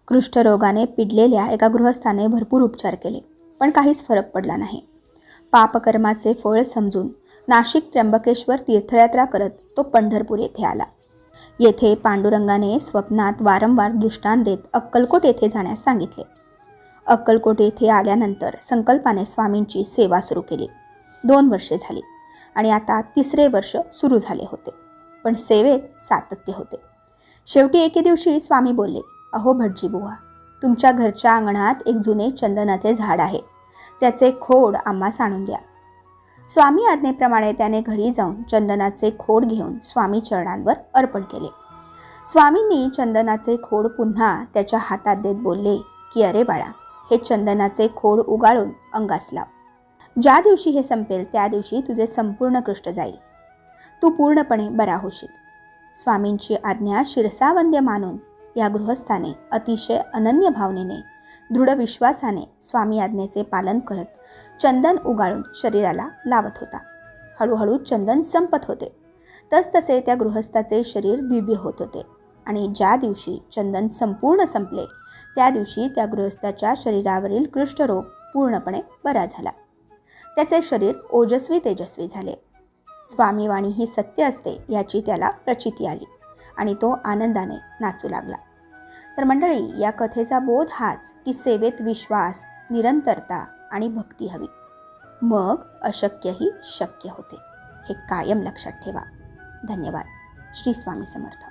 कुष्ठरोगाने पिडलेल्या एका गृहस्थाने भरपूर उपचार केले, पण काहीच फरक पडला नाही. पापकर्माचे फळ समजून नाशिक त्र्यंबकेश्वर तीर्थयात्रा करत तो पंढरपूर येथे आला. येथे पांडुरंगाने स्वप्नात वारंवार दृष्टांत देत अक्कलकोट येथे जाण्यास सांगितले. अक्कलकोट येथे आल्यानंतर संकल्पाने स्वामींची सेवा सुरू केली. 2 वर्षे झाली आणि आता 3रे वर्ष सुरू झाले होते, पण सेवेत सातत्य होते. शेवटी एके दिवशी स्वामी बोलले, अहो भटजी बुवा, तुमच्या घरच्या अंगणात एक जुने चंदनाचे झाड आहे, त्याचे खोड आम्हास आणून द्या. स्वामी आज्ञेप्रमाणे त्याने घरी जाऊन चंदनाचे खोड घेऊन स्वामी चरणांवर अर्पण केले. स्वामींनी चंदनाचे खोड पुन्हा त्याच्या हातात देत बोलले की अरे बाळा, हे चंदनाचे खोड उगाळून अंगास लाव. ज्या दिवशी हे संपेल त्या दिवशी तुझे संपूर्ण कष्ट जाईल, तू पूर्णपणे बरा होशील. स्वामींची आज्ञा शिरसावंद्य मानून या गृहस्थाने अतिशय अनन्य भावनेने दृढ विश्वासाने स्वामी आज्ञेचे पालन करत चंदन उगाळून शरीराला लावत होता. हळूहळू चंदन संपत होते. तसतसे त्या गृहस्थाचे शरीर दिव्य होत होते आणि ज्या दिवशी चंदन संपूर्ण संपले त्या दिवशी त्या गृहस्थाच्या शरीरावरील कुष्ठरोग पूर्णपणे बरा झाला. त्याचे शरीर ओजस्वी तेजस्वी झाले. स्वामीवाणी ही सत्य असते याची त्याला प्रचिती आली आणि तो आनंदाने नाचू लागला. तर मंडळी, या कथेचा बोध हाच की सेवेत विश्वास, निरंतरता आणि भक्ती हवी, मग अशक्यही शक्य होते. हे कायम लक्षात ठेवा. धन्यवाद. श्री स्वामी समर्थ.